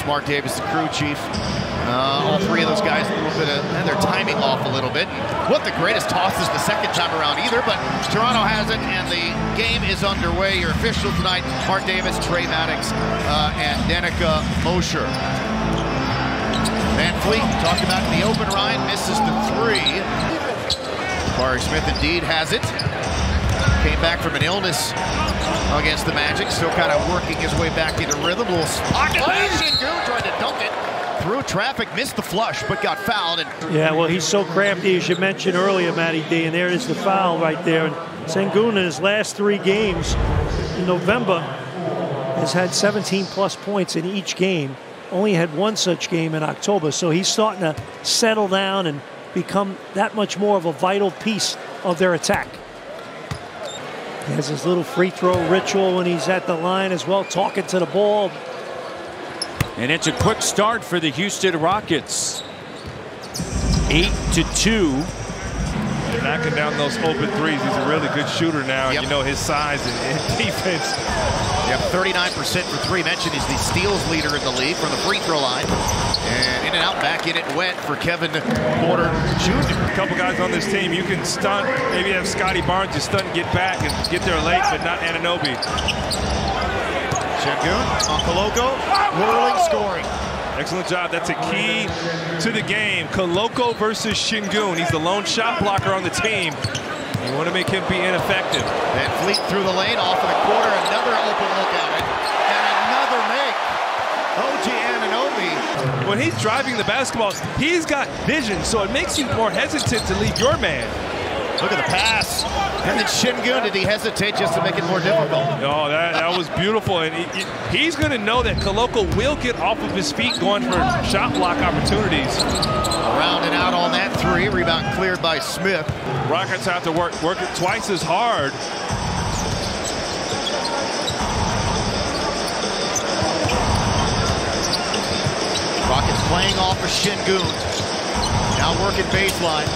Davis, Mark Davis, the crew chief. All three of those guys a little bit of, and their timing off a little bit. What the greatest tosses the second time around either, but Toronto has it, and the game is underway. Your officials tonight, Mark Davis, Trey Maddox, and Danica Mosher. Van Fleet, talked about in the open, Ryan, misses the three. Barry Smith indeed has it. Came back from an illness against the Magic, still kind of working his way back into rhythm. A little pocket pass, Şengün tried to dunk it. Through traffic, missed the flush, but got fouled. And yeah, well, he's so crafty, as you mentioned earlier, Matty D, and there is the foul right there. And Şengün, in his last 3 games in November, has had 17-plus points in each game. Only had 1 such game in October, so he's starting to settle down and become that much more of a vital piece of their attack. He has his little free throw ritual when he's at the line as well, talking to the ball. And it's a quick start for the Houston Rockets. 8-2. Knocking down those open threes. He's a really good shooter now. Yep. You know his size and defense. Yeah, 39% for 3. Mentioned he's the steals leader in the league from the free throw line. And in and out, back in it went for Kevin Porter Jr. A couple guys on this team, you can stunt. Maybe have Scotty Barnes just stunt, get back, and get there late, but not Anunoby. Şengün on Koloko, whirling, scoring. Excellent job. That's a key to the game. Koloko versus Şengün. He's the lone shot blocker on the team. You want to make him be ineffective. Van Fleet through the lane, off of the corner, another open look at it, and another make. OG Anunoby. When he's driving the basketball, he's got vision, so it makes you more hesitant to leave your man. Look at the pass. And then Şengün, did he hesitate just to make it more difficult? Oh, that was beautiful. And he's going to know that Koloko will get off of his feet going for shot block opportunities. Around and out on that 3. Rebound cleared by Smith. Rockets have to work it twice as hard. Rockets playing off of Şengün. Now working baseline.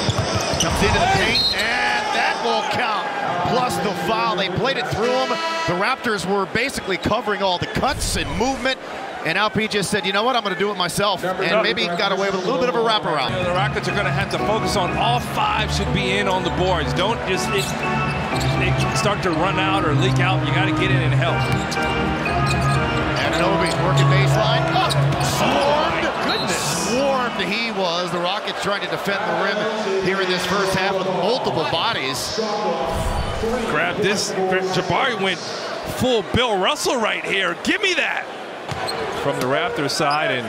Comes into the paint, and that will count. Plus the foul. They played it through him. The Raptors were basically covering all the cuts and movement. And Alp just said, you know what, I'm going to do it myself. And maybe got away with a little bit of a wraparound. The Rockets are going to have to focus on all 5 should be in on the boards. Don't just start to run out or leak out. You got to get in and help. Anunoby working baseline. Swarmed. Oh, goodness. Swarmed he was. The Rockets trying to defend the rim here in this first half with multiple bodies. Grab this. Jabari went full Bill Russell right here. Give me that. From the Raptors side, and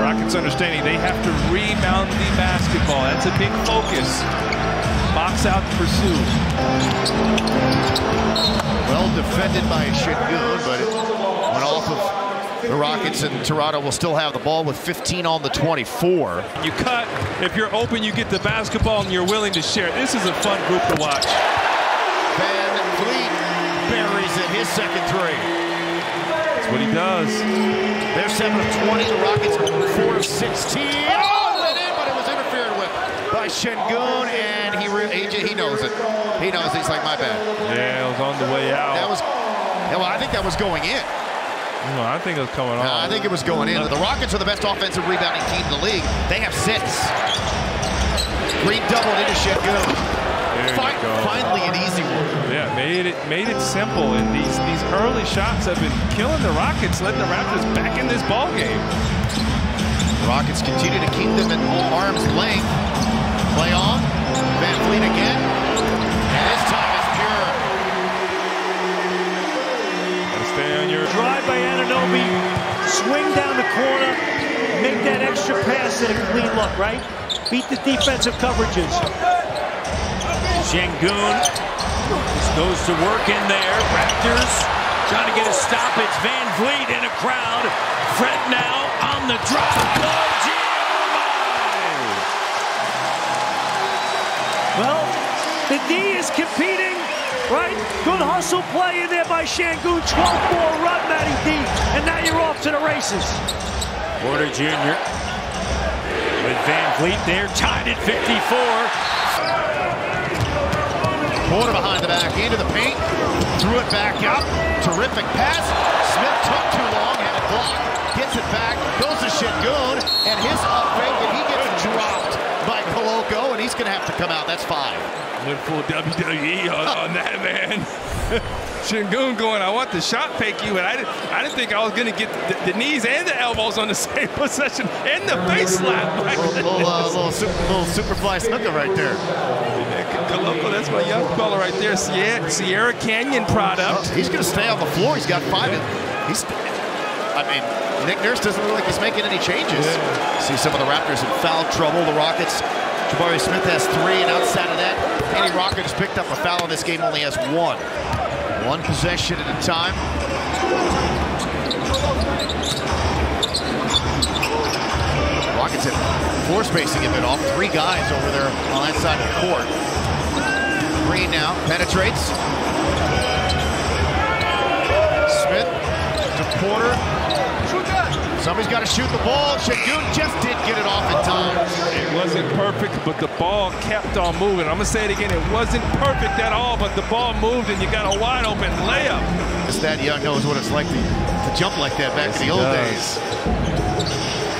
Rockets understanding they have to rebound the basketball. That's a big focus. Box out, pursue. Well defended by Şengün, but it went off of the Rockets, and Toronto will still have the ball with 15 on the 24. You cut. If you're open, you get the basketball, and you're willing to share. This is a fun group to watch. Van Fleet buries it, his second 3. That's what he does. They're 7 of 20. The Rockets 4 of 16. Oh, went in, but it was interfered with by Şengün, and he knows it. He knows it. He's like, my bad. Yeah, it was on the way out. That was, well, I think that was going in. No, I think it was coming on. I think it was going in. The Rockets are the best offensive rebounding team in the league. They have 6. Green doubled into Şengün. Finally an easy one. Yeah, made it simple, and these early shots have been killing the Rockets, letting the Raptors back in this ball game. The Rockets continue to keep them at arm's length. Play on. Van Fleet again. And this time it's pure. Stay on your drive by Anunoby, swing down the corner, make that extra pass and a clean look, right? Beat the defensive coverages. Şengün goes to work in there. Raptors trying to get a stop. It's Van Fleet in a crowd. Fred now on the drive. Well, the D is competing, right? Good hustle play in there by Şengün. 12-ball run, Matty D. And now you're off to the races. Porter Jr. with Van Fleet there, tied at 54. Porter behind the back, into the paint, threw it back up. Terrific pass. Smith took too long, had it blocked. Gets it back, goes to Şengün, and his up fake, and he gets dropped by Koloko, and he's going to have to come out. That's 5. Went full WWE on that, man. Şengün going, I want the shot fake you, and I didn't think I was going to get the knees and the elbows on the same possession, and the face slap. Little superfly snooker right there. Koloko, that's my young fella right there, Sierra Canyon product. He's going to stay on the floor. He's got 5. Nick Nurse doesn't look like he's making any changes. Yeah. See some of the Raptors in foul trouble. The Rockets, Jabari Smith has 3, and outside of that, any Rocket has picked up a foul in this game, only has 1. 1 possession at a time. Rockets have floor spacing a bit off. 3 guys over there on that side of the court. Green now penetrates. Smith to Porter. Somebody's got to shoot the ball. Şengün just didn't get it off in time. It wasn't perfect, but the ball kept on moving. I'm going to say it again. It wasn't perfect at all, but the ball moved, and you got a wide-open layup. Thad Young knows what it's like to jump like that back in the old days.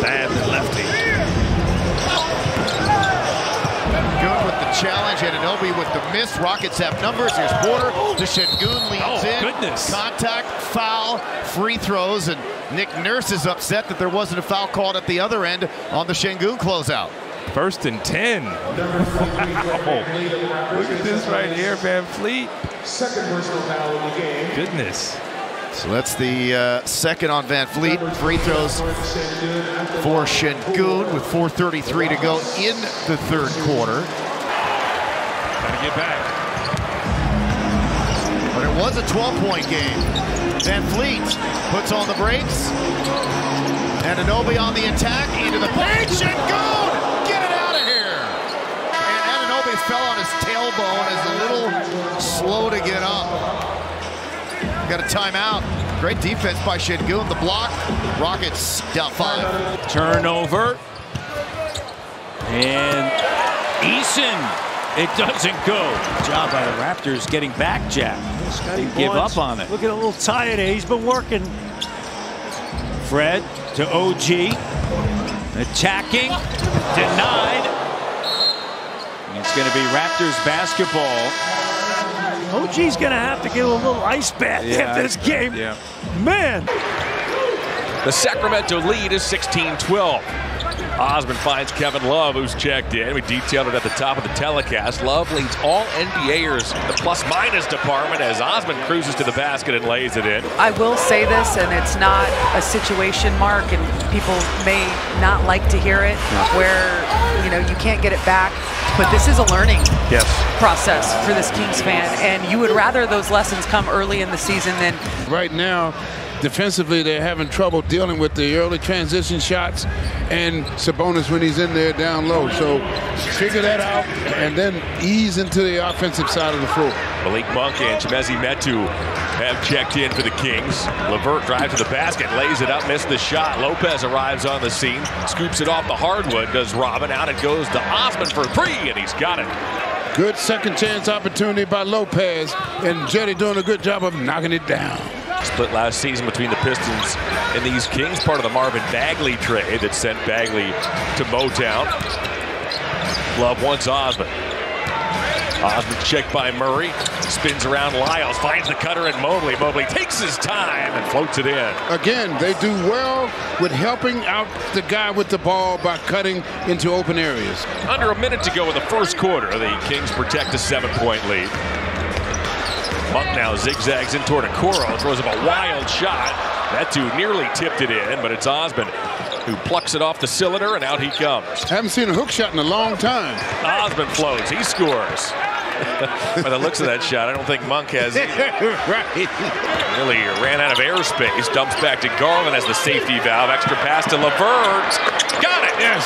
Bad lefty. Good with the challenge, and Anunoby with the miss. Rockets have numbers. Here's Porter. The Şengün leads in. Goodness. Contact, foul, free throws, and Nick Nurse is upset that there wasn't a foul called at the other end on the Şengün closeout. 1st and 10. Wow. Look at this right here, Van Fleet. Second personal foul in the game. Goodness. So that's the second on Van Fleet. Free throws for Şengün with 4:33 to go in the 3rd quarter. Gotta get back. But it was a 12-point game. Van Fleet puts on the brakes. And Anunoby on the attack into the paint. Şengün, get it out of here. And Anunoby fell on his tailbone, is a little slow to get up. Got a timeout. Great defense by Şengün. The block. Rockets down 5. Turnover. And Eason. It doesn't go. Good job by the Raptors getting back, Jack. Didn't give up on it. Looking a little tired here. He's been working. Fred to OG. Attacking. Denied. And it's going to be Raptors basketball. OG's going to have to get a little ice bath after this game. Yeah. Man. The Sacramento lead is 16-12. Osman finds Kevin Love, who's checked in. We detailed it at the top of the telecast. Love leads all NBAers the plus-minus department as Osman cruises to the basket and lays it in. I will say this, and it's not a situation, Mark, and people may not like to hear it, where you can't get it back. But this is a learning process for this Kings fan, and you would rather those lessons come early in the season than right now. Defensively, they're having trouble dealing with the early transition shots and Sabonis when he's in there down low. So figure that out and then ease into the offensive side of the floor. Malik Monk and Chimezie Metu have checked in for the Kings. LeVert drives to the basket, lays it up, missed the shot. Lopez arrives on the scene, scoops it off the hardwood, does Robin. Out it goes to Osman for 3, and he's got it. Good second chance opportunity by Lopez, and Cedi doing a good job of knocking it down. Split last season between the Pistons and these Kings, part of the Marvin Bagley trade that sent Bagley to Motown. Love wants Osman. Osman checked by Murray, spins around Lyles, finds the cutter and Mobley. Mobley takes his time and floats it in. Again, they do well with helping out the guy with the ball by cutting into open areas. Under a minute to go in the 1st quarter, the Kings protect a 7-point lead. Monk now zigzags in toward Okoro, throws him a wild shot. That too nearly tipped it in, but it's Osman who plucks it off the cylinder, and out he comes. Haven't seen a hook shot in a long time. Osman floats, he scores. By the looks of that shot, I don't think Monk has really ran out of airspace. Dumps back to Garland as the safety valve. Extra pass to LeVert. Got it! Yes.